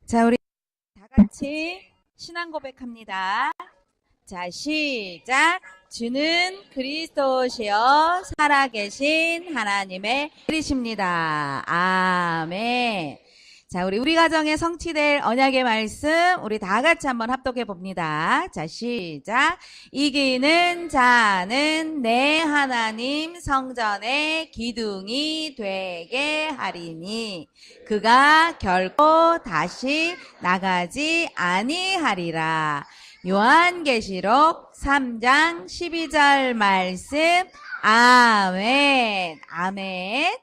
자, 우리 다 같이 신앙 고백합니다. 자, 시작. 주는 그리스도시여 살아계신 하나님의 아들이십니다. 아멘. 자, 우리 가정에 성취될 언약의 말씀 우리 다 같이 한번 합독해 봅니다. 자, 시작. 이기는 자는 내 하나님 성전의 기둥이 되게 하리니 그가 결코 다시 나가지 아니하리라. 요한계시록 3장 12절 말씀. 아멘. 아멘.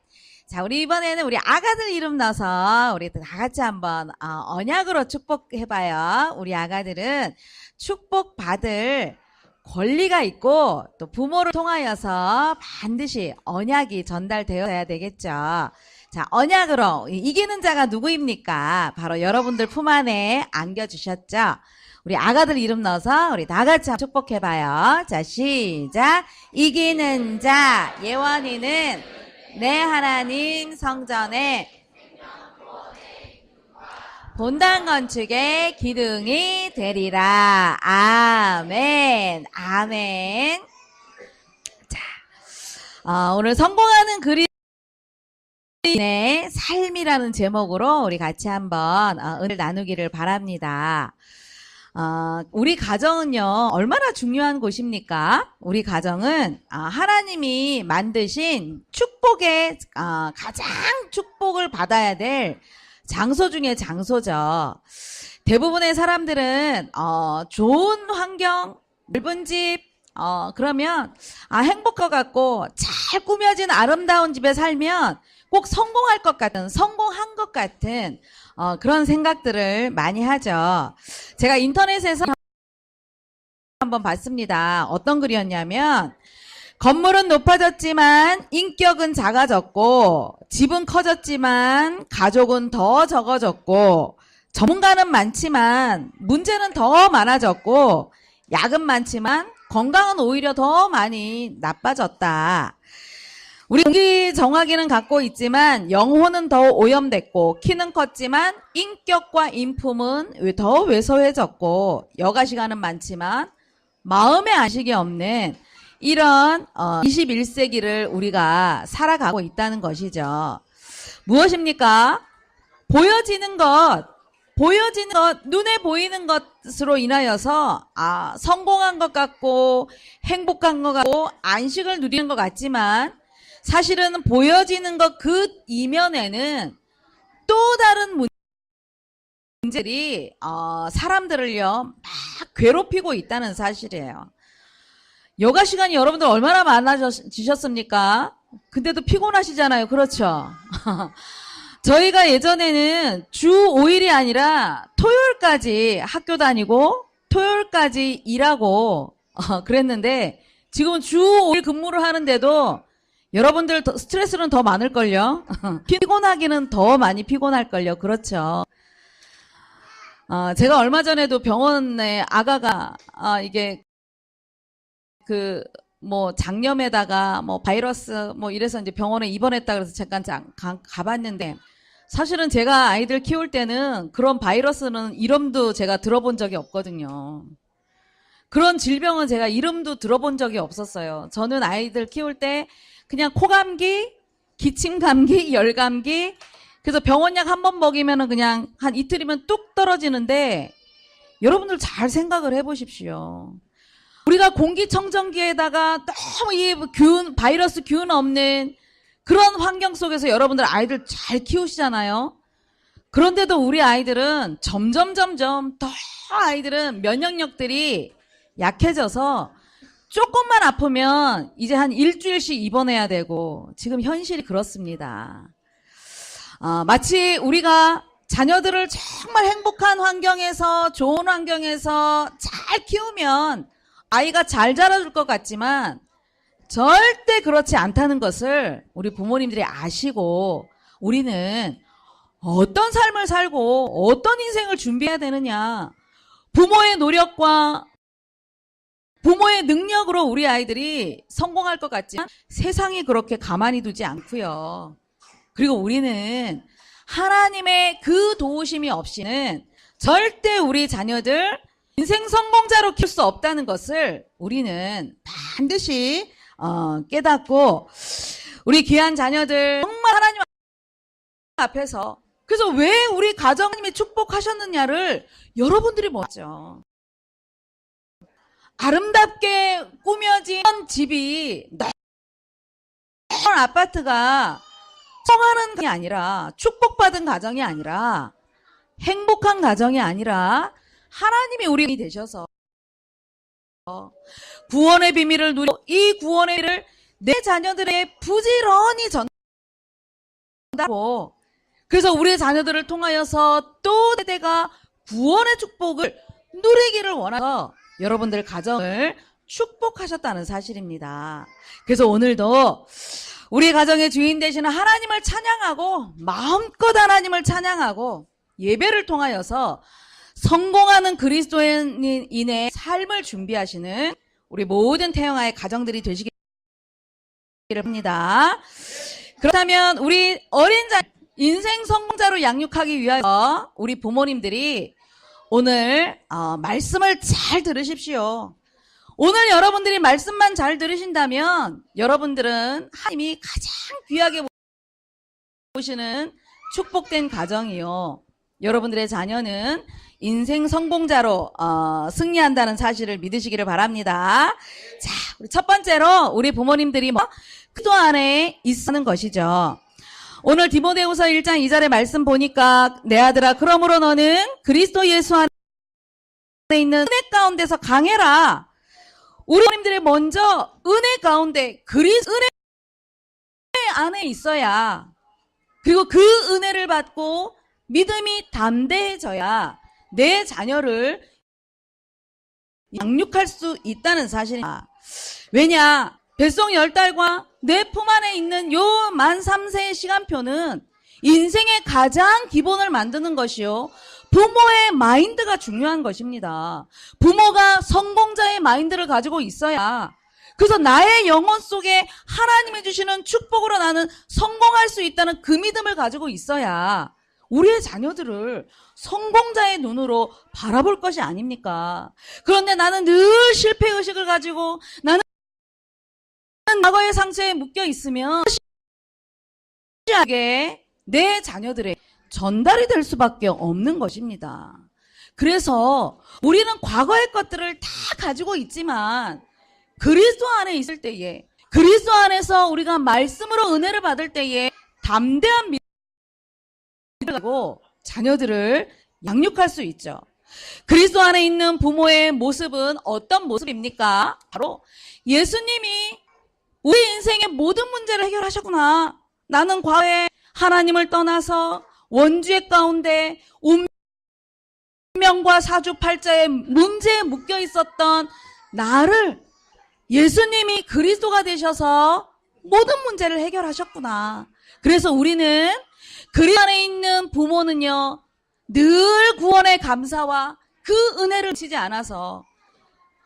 자, 우리 이번에는 우리 아가들 이름 넣어서 우리 다 같이 한번 언약으로 축복해봐요. 우리 아가들은 축복받을 권리가 있고 또 부모를 통하여서 반드시 언약이 전달되어야 되겠죠. 자, 언약으로 이기는 자가 누구입니까? 바로 여러분들 품 안에 안겨주셨죠? 우리 아가들 이름 넣어서 우리 다 같이 축복해봐요. 자, 시작. 이기는 자 예원이는 내 하나님 성전에 본당 건축의 기둥이 되리라. 아멘. 아멘. 자, 오늘 성공하는 그리스도인의 삶이라는 제목으로 우리 같이 한번 은혜를 나누기를 바랍니다. 우리 가정은요, 얼마나 중요한 곳입니까? 우리 가정은 하나님이 만드신 축복의 가장 축복을 받아야 될 장소 중에 장소죠. 대부분의 사람들은 좋은 환경, 넓은 집, 그러면 행복할 것 같고 잘 꾸며진 아름다운 집에 살면 꼭 성공할 것 같은, 성공한 것 같은 그런 생각들을 많이 하죠. 제가 인터넷에서 한번 봤습니다. 어떤 글이었냐면 건물은 높아졌지만 인격은 작아졌고 집은 커졌지만 가족은 더 적어졌고 전문가는 많지만 문제는 더 많아졌고 약은 많지만 건강은 오히려 더 많이 나빠졌다. 우리 공기 정화기는 갖고 있지만 영혼은 더 오염됐고 키는 컸지만 인격과 인품은 더 왜소해졌고 여가 시간은 많지만 마음의 안식이 없는 이런 21세기를 우리가 살아가고 있다는 것이죠. 무엇입니까? 보여지는 것, 눈에 보이는 것으로 인하여서 성공한 것 같고 행복한 것 같고 안식을 누리는 것 같지만 사실은 보여지는 것 그 이면에는 또 다른 문제들이 사람들을요 막 괴롭히고 있다는 사실이에요. 요가 시간이 여러분들 얼마나 많아지셨습니까? 근데도 피곤하시잖아요. 그렇죠? 저희가 예전에는 주 5일이 아니라 토요일까지 학교 다니고 토요일까지 일하고 그랬는데 지금은 주 5일 근무를 하는데도 여러분들 스트레스는 더 많을걸요. 피곤하기는 더 많이 피곤할걸요. 그렇죠. 제가 얼마 전에도 병원에 아가가 이게 장염에다가 바이러스 이래서 이제 병원에 입원했다 그래서 잠깐 가봤는데 사실은 제가 아이들 키울 때는 그런 바이러스는 이름도 제가 들어본 적이 없거든요. 그런 질병은 제가 이름도 들어본 적이 없었어요. 저는 아이들 키울 때 그냥 코감기, 기침감기, 열감기, 그래서 병원약 한 번 먹이면은 그냥 한 이틀이면 뚝 떨어지는데 여러분들 잘 생각을 해보십시오. 우리가 공기청정기에다가 너무 이 바이러스 균 없는 그런 환경 속에서 여러분들 아이들 잘 키우시잖아요. 그런데도 우리 아이들은 점점 더 아이들은 면역력들이 약해져서 조금만 아프면 이제 한 일주일씩 입원해야 되고 지금 현실이 그렇습니다. 마치 우리가 자녀들을 정말 행복한 환경에서 좋은 환경에서 잘 키우면 아이가 잘 자라줄 것 같지만 절대 그렇지 않다는 것을 우리 부모님들이 아시고 우리는 어떤 삶을 살고 어떤 인생을 준비해야 되느냐, 부모의 노력과 부모의 능력으로 우리 아이들이 성공할 것 같지만 세상이 그렇게 가만히 두지 않고요. 그리고 우리는 하나님의 그 도우심이 없이는 절대 우리 자녀들 인생 성공자로 키울 수 없다는 것을 우리는 반드시 깨닫고 우리 귀한 자녀들 정말 하나님 앞에서 그래서 왜 우리 가정님이 축복하셨느냐를 여러분들이 뭐죠? 아름답게 꾸며진 집이 넓은 아파트가 성하는 게 아니라 축복받은 가정이 아니라 행복한 가정이 아니라 하나님이 우리 되셔서 구원의 비밀을 누리고 이 구원의 비밀을 내 자녀들에게 부지런히 전달하고 그래서 우리 자녀들을 통하여서 또 세대가 구원의 축복을 누리기를 원해서 여러분들 가정을 축복하셨다는 사실입니다. 그래서 오늘도 우리 가정의 주인 되시는 하나님을 찬양하고 마음껏 하나님을 찬양하고 예배를 통하여서 성공하는 그리스도인의 삶을 준비하시는 우리 모든 태영아의 가정들이 되시기를 합니다. 그렇다면 우리 어린 자 인생 성공자로 양육하기 위하여 우리 부모님들이 오늘 말씀을 잘 들으십시오. 오늘 여러분들이 말씀만 잘 들으신다면 여러분들은 하나님이 가장 귀하게 보시는 축복된 가정이요. 여러분들의 자녀는 인생 성공자로 승리한다는 사실을 믿으시기를 바랍니다. 자, 우리 첫 번째로 우리 부모님들이 그리스도 안에 있는 것이죠. 오늘 디모데후서 1장 2절의 말씀 보니까 내 아들아 그러므로 너는 그리스도 예수 안에 있는 은혜 가운데서 강해라. 우리 부모님들이 먼저 은혜 가운데 은혜 안에 있어야 그리고 그 은혜를 받고 믿음이 담대해져야 내 자녀를 양육할 수 있다는 사실입니다. 왜냐? 뱃속 10달과 내 품 안에 있는 요 만 3세의 시간표는 인생의 가장 기본을 만드는 것이요. 부모의 마인드가 중요한 것입니다. 부모가 성공자의 마인드를 가지고 있어야 그래서 나의 영혼 속에 하나님이 주시는 축복으로 나는 성공할 수 있다는 그 믿음을 가지고 있어야 우리의 자녀들을 성공자의 눈으로 바라볼 것이 아닙니까? 그런데 나는 늘 실패의식을 가지고 나는 과거의 상처에 묶여 있으면 내 자녀들의 전달이 될 수밖에 없는 것입니다. 그래서 우리는 과거의 것들을 다 가지고 있지만 그리스도 안에 있을 때에 그리스도 안에서 우리가 말씀으로 은혜를 받을 때에 담대한 믿음을 가지고 자녀들을 양육할 수 있죠. 그리스도 안에 있는 부모의 모습은 어떤 모습입니까? 바로 예수님이 우리 인생의 모든 문제를 해결하셨구나. 나는 과거에 하나님을 떠나서 원죄 가운데 운명과 사주팔자의 문제에 묶여 있었던 나를 예수님이 그리스도가 되셔서 모든 문제를 해결하셨구나. 그래서 우리는 그리스도 안에 있는 부모는요, 늘 구원의 감사와 그 은혜를 치지 않아서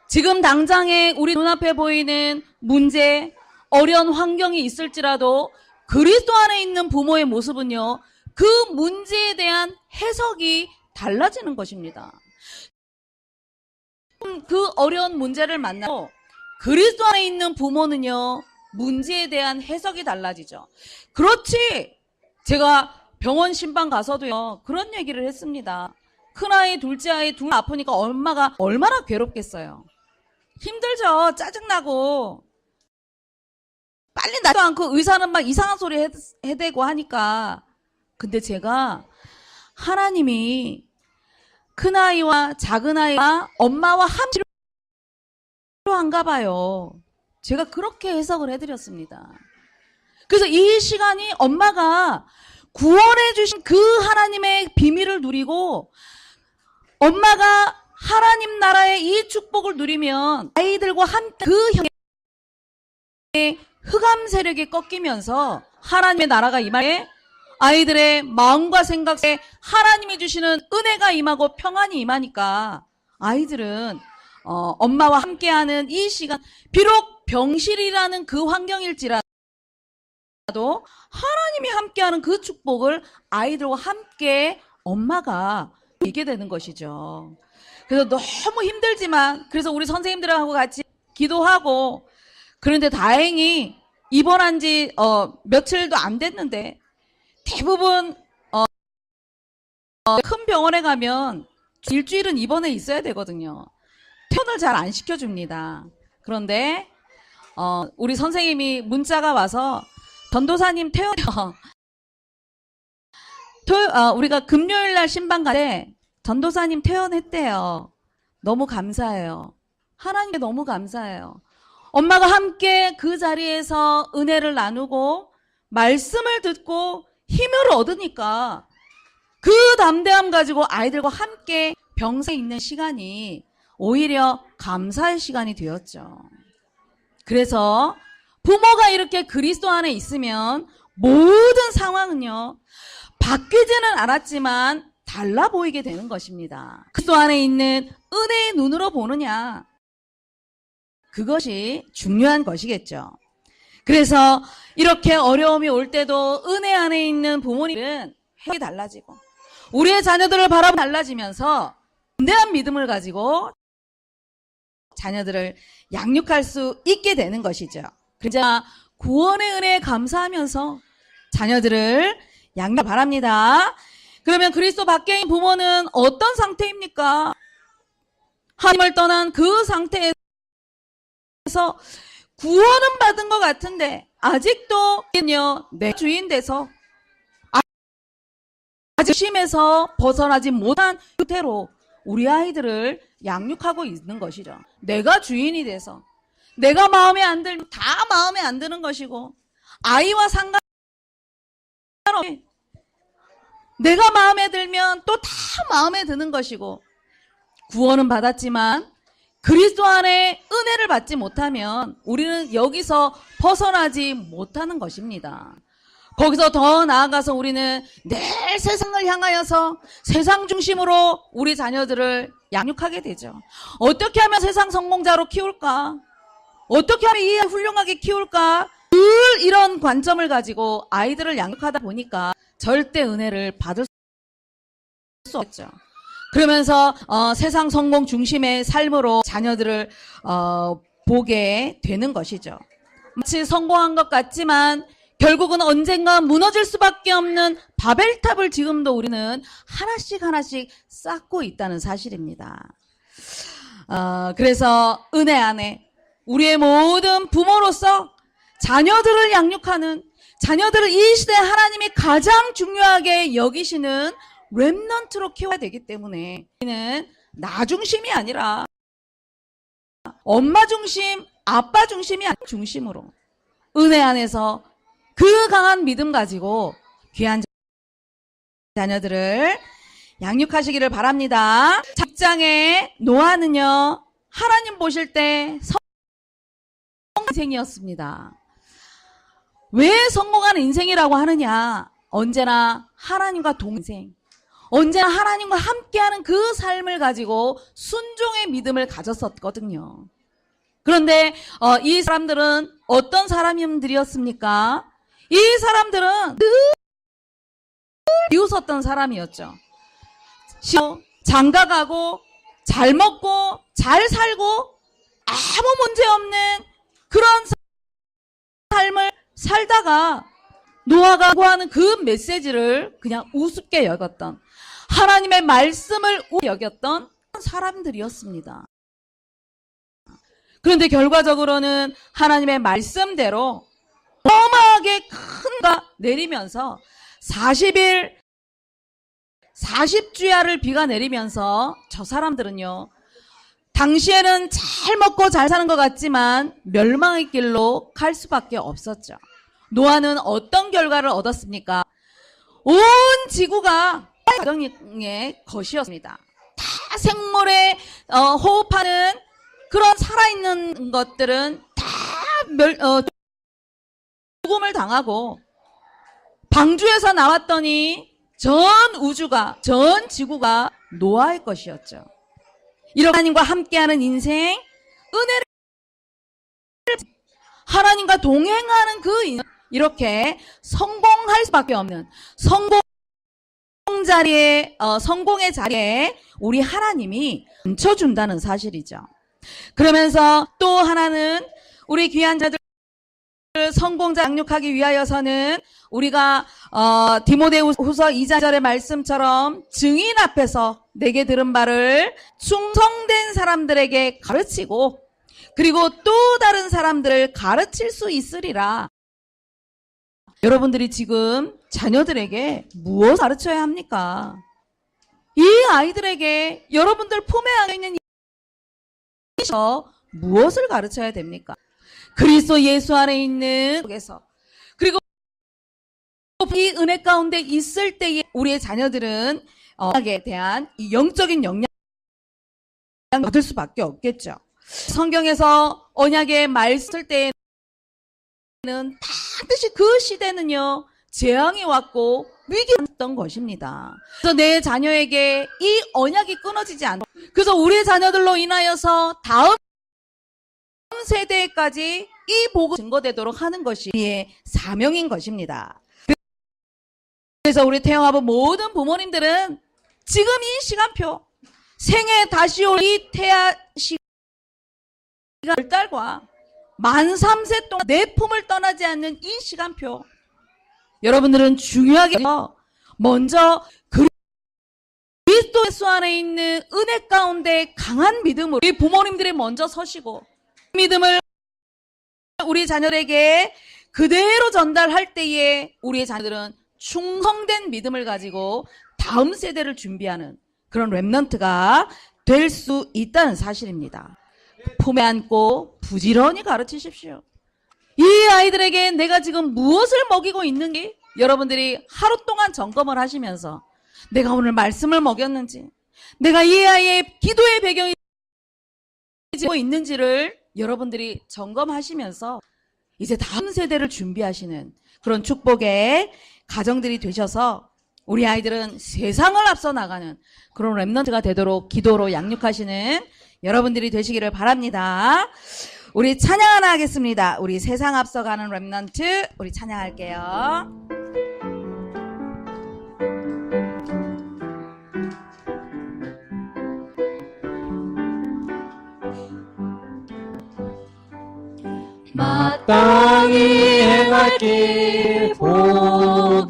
지금 당장에 우리 눈앞에 보이는 문제, 어려운 환경이 있을지라도 그리스도 안에 있는 부모의 모습은요, 그 문제에 대한 해석이 달라지는 것입니다. 그 어려운 문제를 만나고 그리스도 안에 있는 부모는요, 문제에 대한 해석이 달라지죠. 그렇지. 제가 병원 신방 가서도요, 그런 얘기를 했습니다. 큰아이, 둘째아이 둘 아프니까 엄마가 얼마나 괴롭겠어요. 힘들죠. 짜증나고. 빨리 나도 않고 의사는 막 이상한 소리 해대고 하니까. 근데 제가 하나님이 큰아이와 작은아이와 엄마와 함께 필요한가 봐요. 제가 그렇게 해석을 해드렸습니다. 그래서 이 시간이 엄마가 구원해 주신 그 하나님의 비밀을 누리고 엄마가 하나님 나라의 이 축복을 누리면 아이들과 함께 그 형의 흑암 세력이 꺾이면서 하나님의 나라가 임하게 아이들의 마음과 생각에 하나님이 주시는 은혜가 임하고 평안이 임하니까 아이들은 엄마와 함께하는 이 시간 비록 병실이라는 그 환경일지라도 하나님이 함께하는 그 축복을 아이들과 함께 엄마가 이게 되는 것이죠. 그래서 너무 힘들지만, 그래서 우리 선생님들하고 같이 기도하고, 그런데 다행히 입원한 지 며칠도 안 됐는데, 대부분 큰 병원에 가면 일주일은 입원해 있어야 되거든요. 퇴원을 잘 안 시켜줍니다. 그런데 우리 선생님이 문자가 와서 전도사님 퇴원, 우리가 금요일 날 신방 가래 전도사님 퇴원했대요. 너무 감사해요. 하나님께 너무 감사해요. 엄마가 함께 그 자리에서 은혜를 나누고 말씀을 듣고 힘을 얻으니까 그 담대함 가지고 아이들과 함께 병상에 있는 시간이 오히려 감사의 시간이 되었죠. 그래서 부모가 이렇게 그리스도 안에 있으면 모든 상황은요, 바뀌지는 않았지만 달라 보이게 되는 것입니다. 그리스도 안에 있는 은혜의 눈으로 보느냐, 그것이 중요한 것이겠죠. 그래서 이렇게 어려움이 올 때도 은혜 안에 있는 부모님은 행동이 달라지고 우리의 자녀들을 바라보고 달라지면서 담대한 믿음을 가지고 자녀들을 양육할 수 있게 되는 것이죠. 그래서 구원의 은혜에 감사하면서 자녀들을 양육 바랍니다. 그러면 그리스도 밖에 있는 부모는 어떤 상태입니까? 하나님을 떠난 그 상태에서 구원은 받은 것 같은데 아직도 내 주인 돼서 아직 심에서 벗어나지 못한 상태로 우리 아이들을 양육하고 있는 것이죠. 내가 주인이 돼서 내가 마음에 안 들면 다 마음에 안 드는 것이고, 아이와 상관없이 내가 마음에 들면 또 다 마음에 드는 것이고, 구원은 받았지만 그리스도 안에 은혜를 받지 못하면 우리는 여기서 벗어나지 못하는 것입니다. 거기서 더 나아가서 우리는 늘 세상을 향하여서 세상 중심으로 우리 자녀들을 양육하게 되죠. 어떻게 하면 세상 성공자로 키울까? 어떻게 하면 이 훌륭하게 키울까? 늘 이런 관점을 가지고 아이들을 양육하다 보니까 절대 은혜를 받을 수 없죠. 그러면서 세상 성공 중심의 삶으로 자녀들을 보게 되는 것이죠. 마치 성공한 것 같지만 결국은 언젠가 무너질 수밖에 없는 바벨탑을 지금도 우리는 하나씩 하나씩 쌓고 있다는 사실입니다. 그래서 은혜 안에 우리의 모든 부모로서 자녀들을 양육하는, 자녀들을 이 시대 하나님이 가장 중요하게 여기시는 렘넌트로 키워야 되기 때문에 우리는 나 중심이 아니라 엄마 중심, 아빠 중심이 아닌 중심으로 은혜 안에서 그 강한 믿음 가지고 귀한 자녀들을 양육하시기를 바랍니다. 직장의 노아는요, 하나님 보실 때 성공한 인생이었습니다. 왜 성공한 인생이라고 하느냐? 언제나 하나님과 동생, 언제나 하나님과 함께하는 그 삶을 가지고 순종의 믿음을 가졌었거든요. 그런데 이 사람들은 어떤 사람들이었습니까? 이 사람들은 늘 비웃었던 사람이었죠. 장가가고 잘 먹고 잘 살고 아무 문제 없는 그런 삶을 살다가 노아가 구하는 그 메시지를 그냥 우습게 여겼던, 하나님의 말씀을 우습게 여겼던 사람들이었습니다. 그런데 결과적으로는 하나님의 말씀대로 어마하게 큰가 내리면서 40일 40주야를 비가 내리면서 저 사람들은요, 당시에는 잘 먹고 잘 사는 것 같지만 멸망의 길로 갈 수밖에 없었죠. 노아는 어떤 결과를 얻었습니까? 온 지구가 가정의 것이었습니다. 다 생물에 호흡하는 그런 살아있는 것들은 다 죽음을 당하고, 방주에서 나왔더니 전 우주가, 전 지구가 노아의 것이었죠. 이렇게 하나님과 함께하는 인생, 은혜를 하나님과 동행하는 그 인생, 이렇게 성공할 수밖에 없는 성공의 자리에 우리 하나님이 얹혀준다는 사실이죠. 그러면서 또 하나는 우리 귀한 자들 성공자 양육하기 위하여서는 우리가 디모데후서 2장의 말씀처럼 증인 앞에서 내게 들은 바를 충성된 사람들에게 가르치고 그리고 또 다른 사람들을 가르칠 수 있으리라. 여러분들이 지금 자녀들에게 무엇을 가르쳐야 합니까? 이 아이들에게 여러분들 품에 안겨 있는 무엇을 가르쳐야 됩니까? 그리스도 예수 안에 있는 속에서 그리고 이 은혜 가운데 있을 때에 우리의 자녀들은 언약에 대한 이 영적인 영향을 받을 수밖에 없겠죠. 성경에서 언약의 말 쓸 때에는 반드시 그 시대는요 재앙이 왔고 위기가 왔던 것입니다. 그래서 내 자녀에게 이 언약이 끊어지지 않고 그래서 우리의 자녀들로 인하여서 다음 세대까지 이 복음이 증거되도록 하는 것이 우리의 사명인 것입니다. 그래서 우리 태영아부 모든 부모님들은 지금 이 시간표 생애 다시 올 이 태아 시간 10달과 만 3세 동안 내 품을 떠나지 않는 이 시간표 여러분들은 중요하게 먼저 그리스도 예수 안에 있는 은혜 가운데 강한 믿음으로 우리 부모님들이 먼저 서시고 믿음을 우리 자녀에게 그대로 전달할 때에 우리의 자녀들은 충성된 믿음을 가지고 다음 세대를 준비하는 그런 렘넌트가 될 수 있다는 사실입니다. 품에 안고 부지런히 가르치십시오. 이 아이들에게 내가 지금 무엇을 먹이고 있는지 여러분들이 하루 동안 점검을 하시면서 내가 오늘 말씀을 먹였는지 내가 이 아이의 기도의 배경이 있는지를 여러분들이 점검하시면서 이제 다음 세대를 준비하시는 그런 축복의 가정들이 되셔서 우리 아이들은 세상을 앞서 나가는 그런 렘넌트가 되도록 기도로 양육하시는 여러분들이 되시기를 바랍니다. 우리 찬양 하나 하겠습니다. 우리 세상 앞서가는 렘넌트 우리 찬양할게요. 마땅히 행할 길 복음을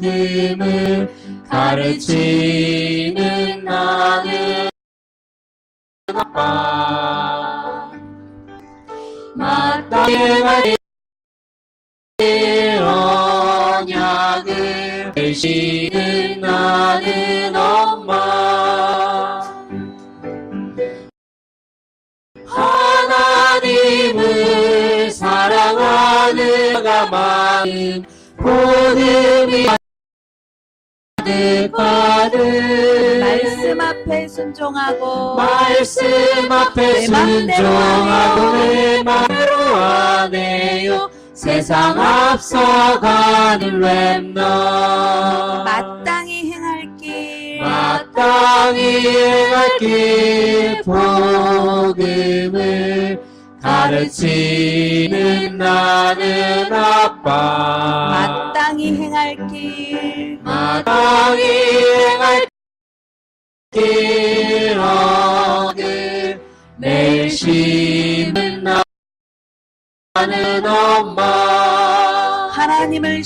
가르치는 나는 아빠 마땅히 행할 길 언약을 계시는 나는 엄마 하나님을 사랑하는 자가 많은 복음이 가득가득 말씀 앞에 순종하고 말씀 앞에 순종하고 내 맘대로 하네요 세상 앞서가는 렘넌트 마땅히 행할 길 복음을 가르치는 나는 아빠 마땅히 행할 길 내일 심은 나는 엄마 하나님을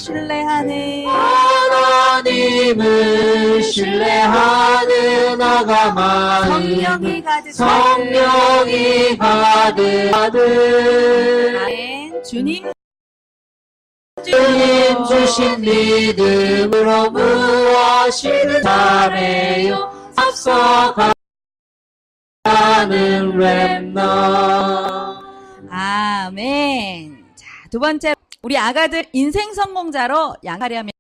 신뢰하는 아가 많은 성령이 가득 아멘. 주님 주신 믿음으로 무엇이든 잘해요 앞서가는 렘넌트 아멘. 자, 두 번째 우리 아가들 인생 성공자로 양하려면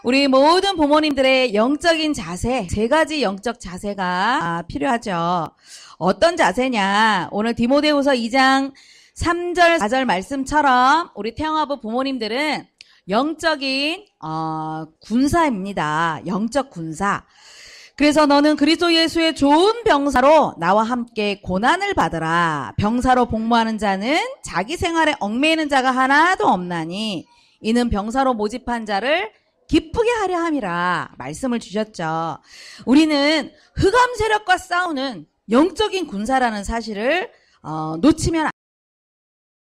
우리 모든 부모님들의 영적인 자세, 세 가지 영적 자세가 필요하죠. 어떤 자세냐? 오늘 디모데후서 2장 3절, 4절 말씀처럼 우리 태영아부 부모님들은 영적인 군사입니다. 영적 군사. 그래서 너는 그리스도 예수의 좋은 병사로 나와 함께 고난을 받으라. 병사로 복무하는 자는 자기 생활에 얽매이는 자가 하나도 없나니 이는 병사로 모집한 자를 기쁘게 하려 함이라 말씀을 주셨죠. 우리는 흑암 세력과 싸우는 영적인 군사라는 사실을 놓치면 안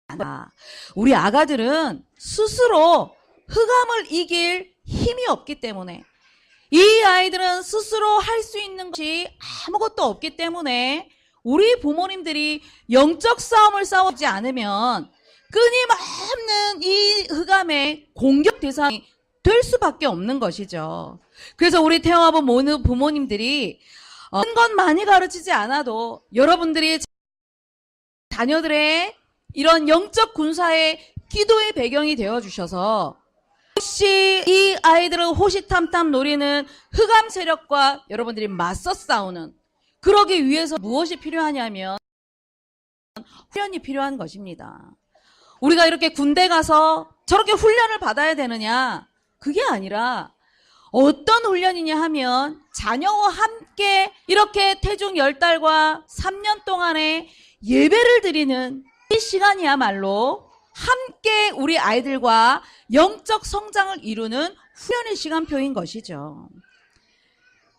된다. 우리 아가들은 스스로 흑암을 이길 힘이 없기 때문에, 이 아이들은 스스로 할 수 있는 것이 아무것도 없기 때문에 우리 부모님들이 영적 싸움을 싸우지 않으면 끊임없는 이 흑암의 공격 대상이 될 수밖에 없는 것이죠. 그래서 우리 태영아부 모든 부모님들이 큰 건 많이 가르치지 않아도 여러분들이 자녀들의 이런 영적 군사의 기도의 배경이 되어주셔서 혹시 이 아이들을 호시탐탐 노리는 흑암 세력과 여러분들이 맞서 싸우는, 그러기 위해서 무엇이 필요하냐면 훈련이 필요한 것입니다. 우리가 이렇게 군대 가서 저렇게 훈련을 받아야 되느냐? 그게 아니라 어떤 훈련이냐 하면 자녀와 함께 이렇게 태중 10달과 3년 동안의 예배를 드리는 이 시간이야말로 함께 우리 아이들과 영적 성장을 이루는 훈련의 시간표인 것이죠.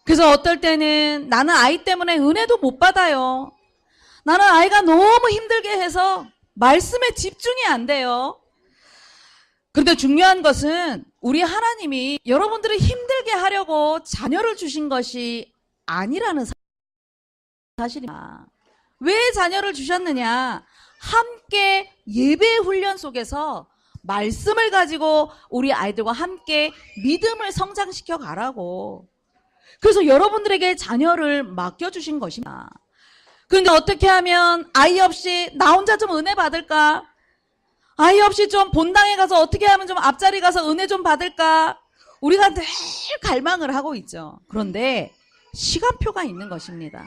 그래서 어떨 때는 나는 아이 때문에 은혜도 못 받아요. 나는 아이가 너무 힘들게 해서 말씀에 집중이 안 돼요. 그런데 중요한 것은 우리 하나님이 여러분들을 힘들게 하려고 자녀를 주신 것이 아니라는 사실입니다. 왜 자녀를 주셨느냐? 함께 예배 훈련 속에서 말씀을 가지고 우리 아이들과 함께 믿음을 성장시켜 가라고. 그래서 여러분들에게 자녀를 맡겨주신 것입니다. 그런데 어떻게 하면 아이 없이 나 혼자 좀 은혜 받을까? 아이 없이 좀 본당에 가서 어떻게 하면 좀 앞자리 가서 은혜 좀 받을까? 우리가 늘 갈망을 하고 있죠. 그런데 시간표가 있는 것입니다.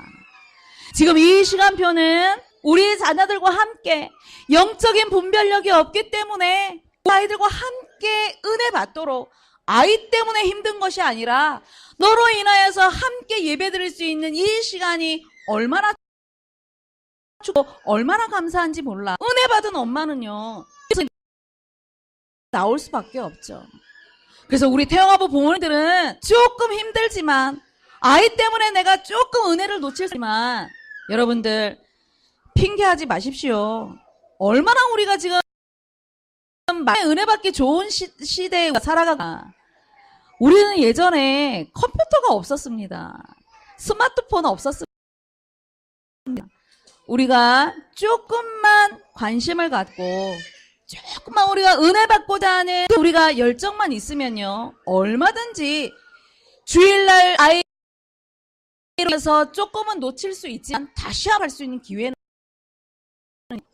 지금 이 시간표는 우리 자녀들과 함께 영적인 분별력이 없기 때문에 아이들과 함께 은혜 받도록, 아이 때문에 힘든 것이 아니라 너로 인하여서 함께 예배드릴 수 있는 이 시간이 얼마나 좋고 얼마나 감사한지 몰라. 은혜 받은 엄마는요 나올 수밖에 없죠. 그래서 우리 태영아부 부모님들은 조금 힘들지만, 아이 때문에 내가 조금 은혜를 놓치지만, 여러분들 핑계하지 마십시오. 얼마나 우리가 지금 은혜 받기 좋은 시대에 살아가가. 우리는 예전에 컴퓨터가 없었습니다. 스마트폰 없었습니다. 우리가 조금만 관심을 갖고 조금만 우리가 은혜 받고자 하는 우리가 열정만 있으면요, 얼마든지 주일날 아이에서 조금은 놓칠 수 있지만 다시 할 수 있는 기회는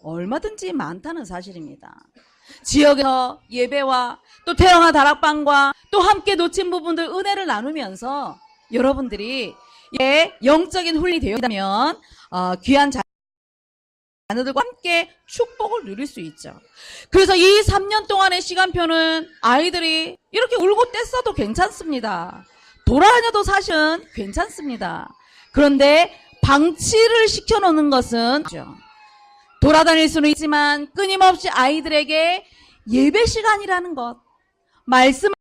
얼마든지 많다는 사실입니다. 지역에서 예배와 또 태영아 다락방과 또 함께 놓친 부분들 은혜를 나누면서 여러분들이 영적인 훈련이 되었다면 귀한 자녀들과 함께 축복을 누릴 수 있죠. 그래서 이 3년 동안의 시간표는 아이들이 이렇게 울고 뗐어도 괜찮습니다. 돌아다녀도 사실은 괜찮습니다. 그런데 방치를 시켜놓는 것은 돌아다닐 수는 있지만 끊임없이 아이들에게 예배 시간이라는 것, 말씀을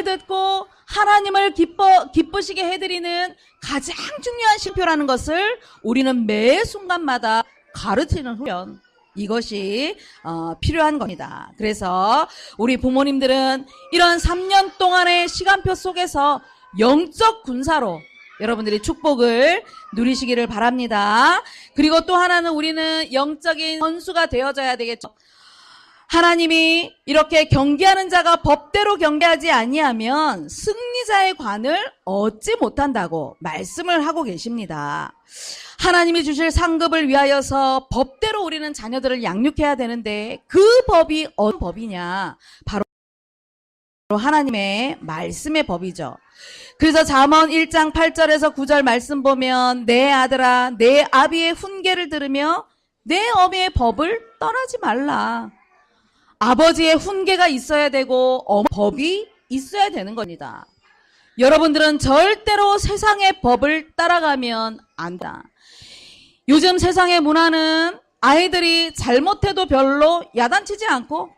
듣고 하나님을 기쁘시게 해드리는 가장 중요한 시간표라는 것을 우리는 매 순간마다 가르치는 훈련, 이것이 필요한 겁니다. 그래서 우리 부모님들은 이런 3년 동안의 시간표 속에서 영적 군사로 여러분들이 축복을 누리시기를 바랍니다. 그리고 또 하나는 우리는 영적인 선수가 되어져야 되겠죠. 하나님이 이렇게 경계하는 자가 법대로 경계하지 아니하면 승리자의 관을 얻지 못한다고 말씀을 하고 계십니다. 하나님이 주실 상급을 위하여서 법대로 우리는 자녀들을 양육해야 되는데 그 법이 어떤 법이냐? 바로 하나님의 말씀의 법이죠. 그래서 잠언 1장 8절에서 9절 말씀 보면 내 아들아 내 아비의 훈계를 들으며 내 어미의 법을 떠나지 말라. 아버지의 훈계가 있어야 되고 법이 있어야 되는 겁니다. 여러분들은 절대로 세상의 법을 따라가면 안 된다. 요즘 세상의 문화는 아이들이 잘못해도 별로 야단치지 않고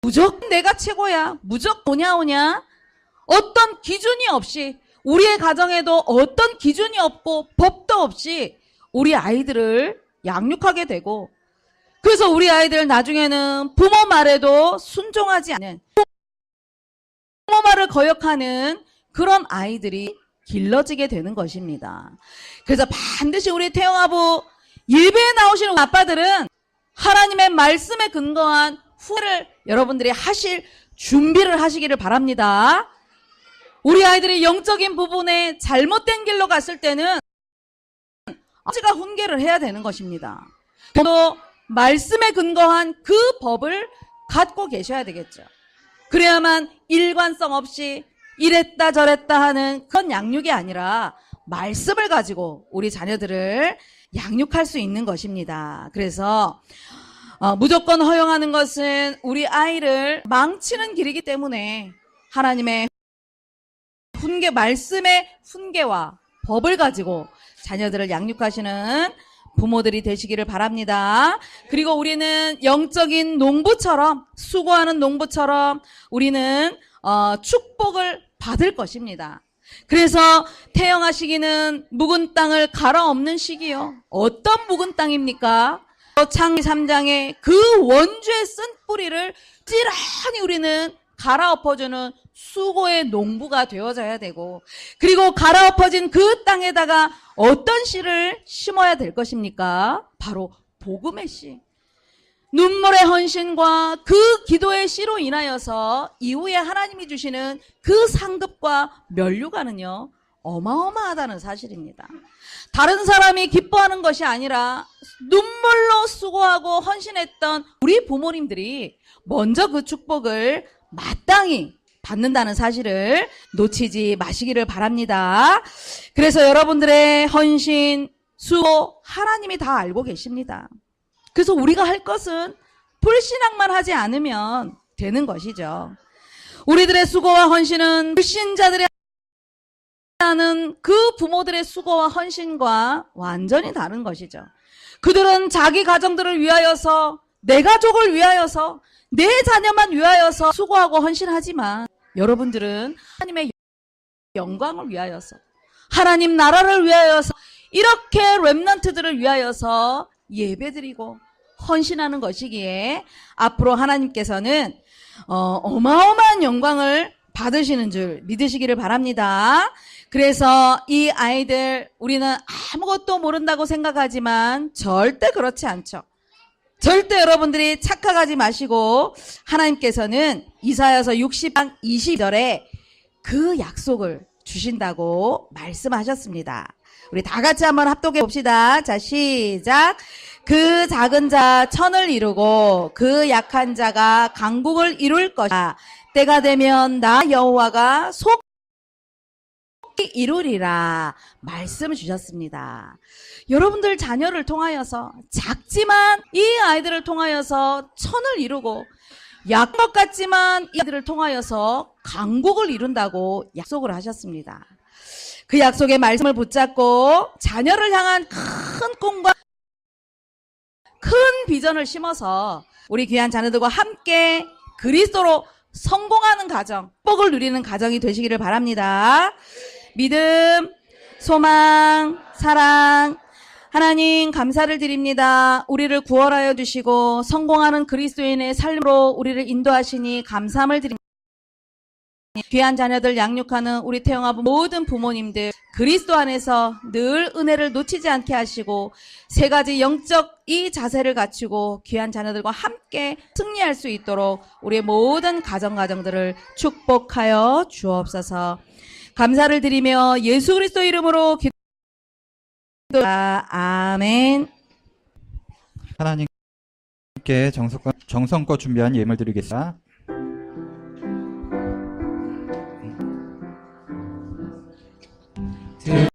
무조건 내가 최고야, 무조건 오냐 어떤 기준이 없이, 우리의 가정에도 어떤 기준이 없고 법도 없이 우리 아이들을 양육하게 되고, 그래서 우리 아이들 나중에는 부모 말에도 순종하지 않는, 부모 말을 거역하는 그런 아이들이 길러지게 되는 것입니다. 그래서 반드시 우리 태영아부 예배에 나오시는 아빠들은 하나님의 말씀에 근거한 후회를 여러분들이 하실 준비를 하시기를 바랍니다. 우리 아이들이 영적인 부분에 잘못된 길로 갔을 때는 아버지가 훈계를 해야 되는 것입니다. 또 말씀에 근거한 그 법을 갖고 계셔야 되겠죠. 그래야만 일관성 없이 이랬다 저랬다 하는 그런 양육이 아니라 말씀을 가지고 우리 자녀들을 양육할 수 있는 것입니다. 그래서 무조건 허용하는 것은 우리 아이를 망치는 길이기 때문에 하나님의 훈계, 말씀의 훈계와 법을 가지고 자녀들을 양육하시는 부모들이 되시기를 바랍니다. 그리고 우리는 영적인 농부처럼, 수고하는 농부처럼 우리는 축복을 받을 것입니다. 그래서 태영아 시기는 묵은 땅을 갈아엎는 시기요. 어떤 묵은 땅입니까? 창기 3장에 그 원주에 쓴 뿌리를 찌라니 우리는 갈아엎어주는 수고의 농부가 되어져야 되고, 그리고 갈아엎어진 그 땅에다가 어떤 씨를 심어야 될 것입니까? 바로 복음의 씨. 눈물의 헌신과 그 기도의 씨로 인하여서 이후에 하나님이 주시는 그 상급과 면류관은요, 어마어마하다는 사실입니다. 다른 사람이 기뻐하는 것이 아니라 눈물로 수고하고 헌신했던 우리 부모님들이 먼저 그 축복을 마땅히 받는다는 사실을 놓치지 마시기를 바랍니다. 그래서 여러분들의 헌신, 수고 하나님이 다 알고 계십니다. 그래서 우리가 할 것은 불신앙만 하지 않으면 되는 것이죠. 우리들의 수고와 헌신은 불신자들이 하는 그 부모들의 수고와 헌신과 완전히 다른 것이죠. 그들은 자기 가정들을 위하여서, 내 가족을 위하여서, 내 자녀만 위하여서 수고하고 헌신하지만, 여러분들은 하나님의 영광을 위하여서, 하나님 나라를 위하여서, 이렇게 렘넌트들을 위하여서 예배드리고 헌신하는 것이기에 앞으로 하나님께서는 어마어마한 영광을 받으시는 줄 믿으시기를 바랍니다. 그래서 이 아이들, 우리는 아무것도 모른다고 생각하지만 절대 그렇지 않죠. 절대 여러분들이 착각하지 마시고, 하나님께서는 이사야서 60장 20절에 그 약속을 주신다고 말씀하셨습니다. 우리 다 같이 한번 합독해 봅시다. 자, 시작. 그 작은 자 천을 이루고 그 약한 자가 강국을 이룰 것이다. 때가 되면 나 여호와가 속히 이루리라 말씀을 주셨습니다. 여러분들 자녀를 통하여서, 작지만 이 아이들을 통하여서 천을 이루고, 약한 것 같지만 이 아이들을 통하여서 강국을 이룬다고 약속을 하셨습니다. 그 약속의 말씀을 붙잡고 자녀를 향한 큰 꿈과 큰 비전을 심어서 우리 귀한 자녀들과 함께 그리스도로 성공하는 가정, 복을 누리는 가정이 되시기를 바랍니다. 믿음, 소망, 사랑, 하나님 감사를 드립니다. 우리를 구원하여 주시고 성공하는 그리스도인의 삶으로 우리를 인도하시니 감사함을 드립니다. 귀한 자녀들 양육하는 우리 태영아부 모든 부모님들, 그리스도 안에서 늘 은혜를 놓치지 않게 하시고 세 가지 영적 이 자세를 갖추고 귀한 자녀들과 함께 승리할 수 있도록 우리의 모든 가정들을 축복하여 주옵소서. 감사를 드리며 예수 그리스도 이름으로 기도합니다. 아멘. 하나님께 정성껏 준비한 예물 드리겠습니다.